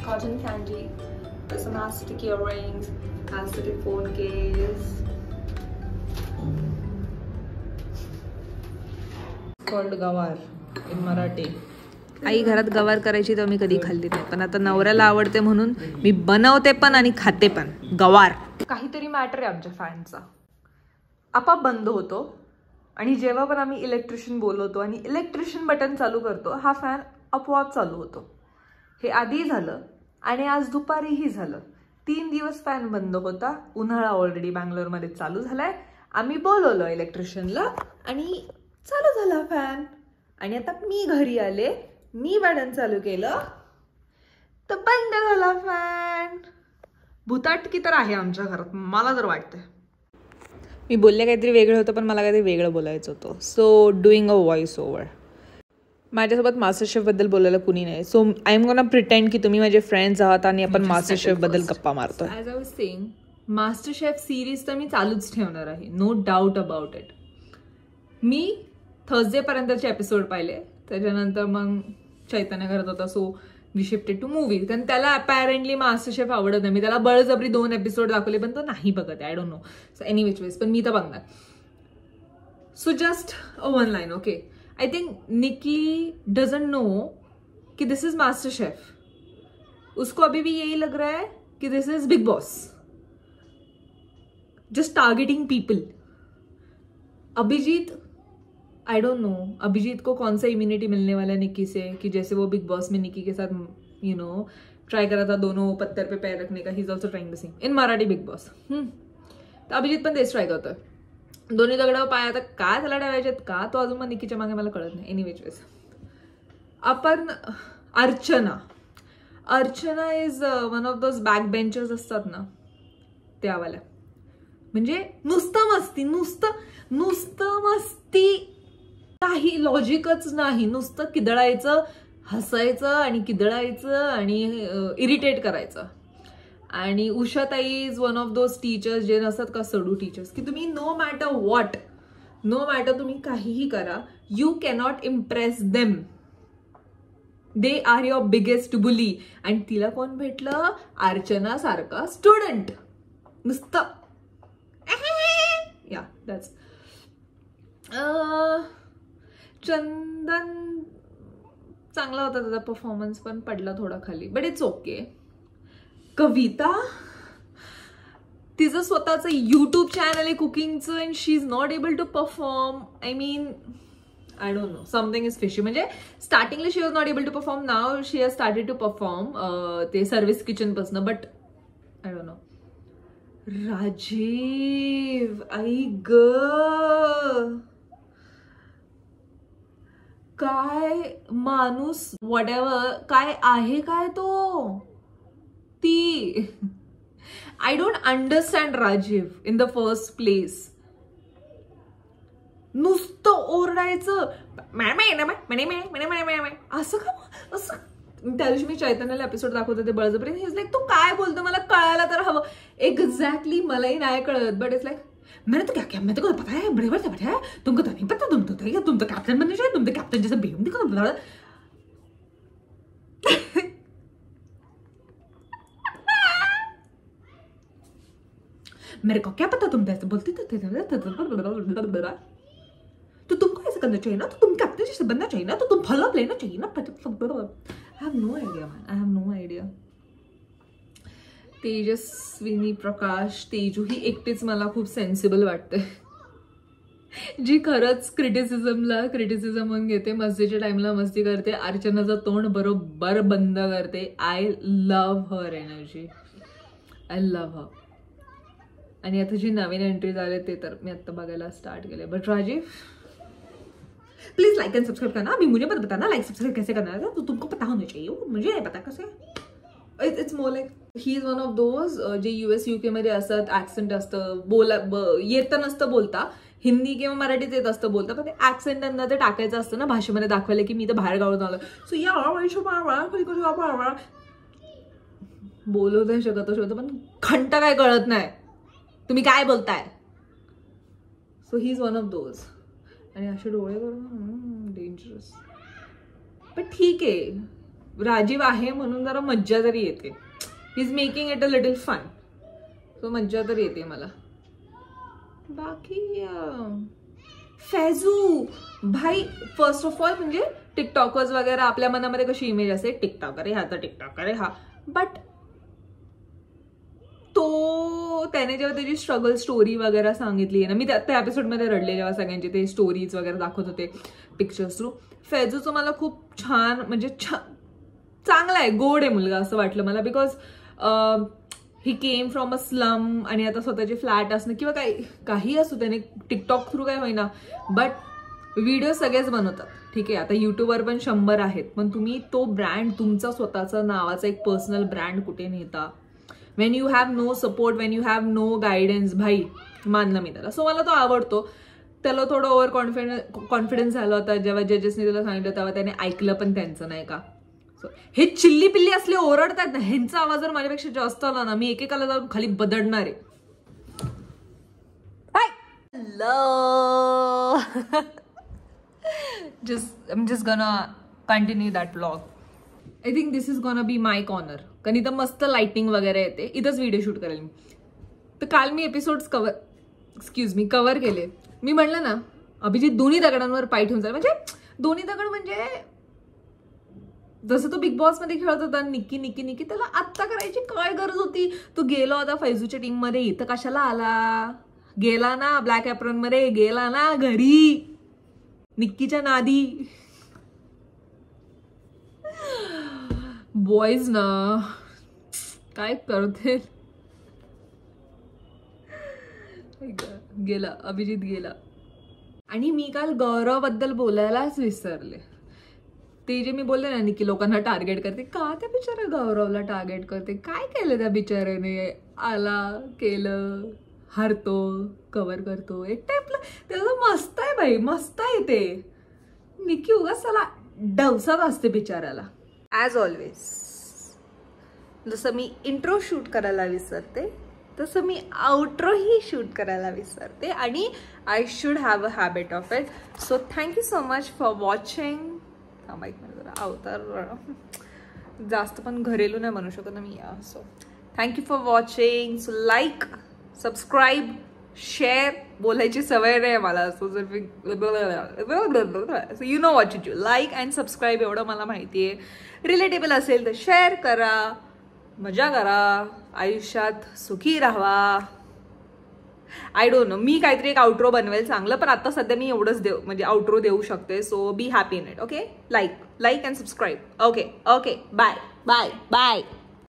cotton candy with some aesthetic earrings, aesthetic phone case. Called gawar in Marathi. आई घरात गवार करायची तर मी कधी खाल्ली नाही, पण आता नवऱ्याला आवडते म्हणून मी बनवते पण आणि खाते पण गवार. काहीतरी मॅटर आहे आमच्या फॅनचा. आपाप बंद होतो आणि जेव्हा पण आम्ही इलेक्ट्रिशियन बोलवतो आणि इलेक्ट्रिशियन बटन चालू करतो हा फॅन आपोआप चालू होतो. हे आधी झालं आणि आज दुपारीही झालं. 3 दिवस फॅन बंद होता. उन्हाळा ऑलरेडी बँगलोरमध्ये चालू झालाय. आम्ही बोलवलं इलेक्ट्रिशियनला आणि चालू झाला फॅन. आणि आता मी घरी आले, मी बटन चालू केलं तर बंद झाला फॅन. भुताटकी तर आहे आमच्या घरात मला तर वाटतंय. मी बोलले काहीतरी वेगळं होतं पण मला काहीतरी वेगळं बोलायचं होतं. So doing a voice over. माझ्यासोबत मास्टर शेफबद्दल बोलायला कुणी नाही. So I am gonna pretend की तुम्ही माझे फ्रेंड्स आहात आणि आपण मास्टर शेफबद्दल गप्पा मारतो. As I was saying, master chef series तर मी चालूच ठेवणार आहे, नो डाऊट अबाउट इट. मी थर्सडेपर्यंतचे एपिसोड पाहिले, त्याच्यानंतर मग चैतन्य करत होता. So we shifted to movies. कारण त्याला अपॅरेंटली मास्टर शेफ आवडत नाही. मी त्याला बळजबरी 2 एपिसोड दाखवले पण तो नाही बघत. I don't no. So any which ways पण मी तर बघणार. So just a one line. Okay, I think Nikki doesn't know कि this is Master Chef. उसको अभी भी यही लग रहा है कि this is Big Boss. Just targeting people. Abhijit, I don't know, Abhijit को कौन सा इम्यूनिटी मिलने वाला है निक्की से कि जैसे वो बिग बॉस में निक्की के साथ ट्राई करा था दोनों पत्थर पे पैर रखने का. He is also trying the same in Marathi big boss. तर अभिजीत पण तेच ट्राय करतोय. दोन्ही दगडावर पाय. आता काय त्याला ठेवायचेत का तो अजून मग निकीच्या मागे मला कळत नाही. एनी वेज आपण Archana is one of those back benchers असतात ना त्यावाल्या. म्हणजे नुसतं मस्ती, काही लॉजिकच नाही. नुसतं किदळायचं, हसायचं आणि किदळायचं आणि इरिटेट करायचं. आणि Ushatai is one of those teachers जे नसतात का सडू टीचर्स की तुम्ही नो मॅटर तुम्ही काहीही करा, you cannot impress them. They are your biggest bully. आणि तिला कोण भेटलं? अर्चना सारखा स्टुडंट. नुसतं या दॅट्स. चंदन चांगला होता त्याचा परफॉर्मन्स पण पडला थोडा खाली, बट इट्स ओके. कविता, तिचं स्वतःचं यूट्यूब चॅनल आहे कुकिंगचं and she is not able to perform. I mean I don't know, something is fishy. म्हणजे स्टार्टिंगला she was not able to perform, now she has started to perform ते service kitchen पासून. But I don't know. Rajeev, आई ग काय माणूस, whatever काय आहे काय तो. ती I don't understand Rajeev in the first place. नुसतं ओरडायचं असं का. असं त्या दिवशी मी चैतन्याला एपिसोड दाखवत होते बळजबरी. इज लाईक तू काय बोलतो मला कळायला तर हवं. एक्झॅक्टली मलाही नाही कळत, बट इट्स लाईक मैंने तो क्या मैं तो पता है बड़े बड़े बैठे हैं तुमको तो नहीं पता. तुम तो कैप्टन बनने चाहिए. तुम तो कैप्टन जैसे बेहूम दिखो. मेरे को क्या पता तुम ऐसे बोलती थे तो तुमको ऐसे करना चाहिए ना, तो तुम कैप्टन जैसे बनना चाहिए ना, तो तुम फॉलो अप लेना चाहिए ना. I have no idea man, I have no idea. Tejaswini Prakash, Teju ही एकटीच मला खूप सेन्सिबल वाटते, जी खरंच क्रिटिसिझम म्हणून घेते. मस्तीच्या टाइमला मस्ती करते. अर्चनाचं तोंड बरोबर बंद करते. I love her energy, I love her. आणि आता जी नवीन एंट्रीज आले ते तर मी आता बघायला स्टार्ट केले. But Rajiv please like and subscribe करना. अभी मुझे मत बताना लाइक सब्सक्राइब कैसे करना है, तो तुमको पता होना चाहिए, मुझे नहीं पता कैसे. It's more like he is one of those जे US UK मध्ये असतात. ऍक्सेंट असतं, येतं नसतं बोलता. हिंदी किंवा मराठीत येत असतं बोलता, पण ते ऍक्सेंट त्यांना ते टाकायचं असतं ना भाषेमध्ये दाखवायला की मी तर बाहेर गावात आलो. सो या बोलवत आहे शकत पण खंट काय कळत नाही. तुम्ही काय बोलताय. So he is one of those. आणि असे डोळे करून डेंजरस. पण ठीक आहे, राजीव आहे म्हणून जरा मज्जा तरी येते. He is making it a little fun, so मज्जा तरी येते मला. बाकी फैजू भाई, फर्स्ट ऑफ ऑल म्हणजे टिकटॉकर्स वगैरे आपल्या मनामध्ये कशी इमेज असते, टिकटॉकर आहे हा तर टिकटॉकर आहे हा, बट तो त्याने जेव्हा त्याची स्ट्रगल स्टोरी वगैरे सांगितली ना, मी त्या एपिसोडमध्ये रडले जेव्हा सगळ्यांचे ते स्टोरीज वगैरे दाखवत होते पिक्चर्स थ्रू. फैजूचं मला खूप छान म्हणजे चांगला आहे, गोड आहे मुलगा असं वाटलं मला. Because he came from a slum आणि आता स्वतःचे फ्लॅट असणं किंवा काही असू त्याने टिकटॉक थ्रू काय होईना, बट व्हिडिओ सगळेच बनवतात. ठीक आहे, आता युट्यूबवर पण 100 आहेत, पण तुम्ही तो ब्रँड तुमचा स्वतःचा नावाचा एक पर्सनल ब्रँड कुठे नेता. When you have no support, when you have no guidance, भाई मानलं मी त्याला. सो मला तो आवडतो. त्याला थोडं ओव्हर कॉन्फिडन्स झाला होता जेव्हा जजेसने त्याला सांगितलं, तेव्हा त्याने ऐकलं पण त्यांचं नाही का. सो हे चिल्ली पिल्ली असले ओरडतात ना, ह्यांचा आवाज जर माझ्यापेक्षा जास्त आला ना, मी एकेकाला जाऊन खाली बदडणार आहे. Hello. I'm just gonna continue that vlog. I think this is gonna be my corner. कारण इथं मस्त लाइटिंग वगैरे येते, इथंच व्हिडिओ शूट करेल मी. तर काल मी एपिसोड्स कव्हर केले. मी म्हणलं ना, अभिजित दोन्ही दगडांवर पाय ठेवून जाईल. म्हणजे दोन्ही दगड म्हणजे जसं तो बिग बॉस मध्ये खेळत होता निक्की निक्की निक्की, त्याला आत्ता करायची काय गरज होती. तो गेला होता फैजूच्या टीम मध्ये, इथं कशाला आला. गेला ना ब्लॅक एप्रॉन मध्ये, गेला ना घरी निक्कीच्या नादी. बॉयज ना काय करते. गेला अभिजित गेला. आणि मी काल गौरव बद्दल बोलायलाच विसरले. ते जे मी बोलले ना निक्की लोकांना टार्गेट करते, का त्या बिचारा गौरवला टार्गेट करते. काय केलं त्या बिचाऱ्याने. आला केलं, हरतो कव्हर करतो एक टाईपला. त्याचं मस्त आहे बाई, मस्त आहे ते. निक्की उगाच त्याला डवसात असते बिचाऱ्याला. ॲज ऑलवेज जसं मी इंट्रो शूट करायला विसरते, तसं मी आउट्रोही शूट करायला विसरते. आणि I should have a habit of it. So thank you so much for watching. एक मिनिट जरा अवतार जास्त पण घरेलू नाही म्हणू शकत ना मी. So thank you for watching. So like, subscribe, share. बोलायची सवय नाही मला. सो जर you know what to do. Like and subscribe एवढं मला माहिती आहे. रिलेटेबल असेल तर शेअर करा, मजा करा, आयुष्यात सुखी राहा. आय डोंट नो, मी काहीतरी एक आउट्रो बनवेल चांगलं, पण आता सध्या मी एवढंच म्हणजे आउट्रो देऊ शकते. So be happy in it. Okay, like and subscribe. Okay, bye bye bye.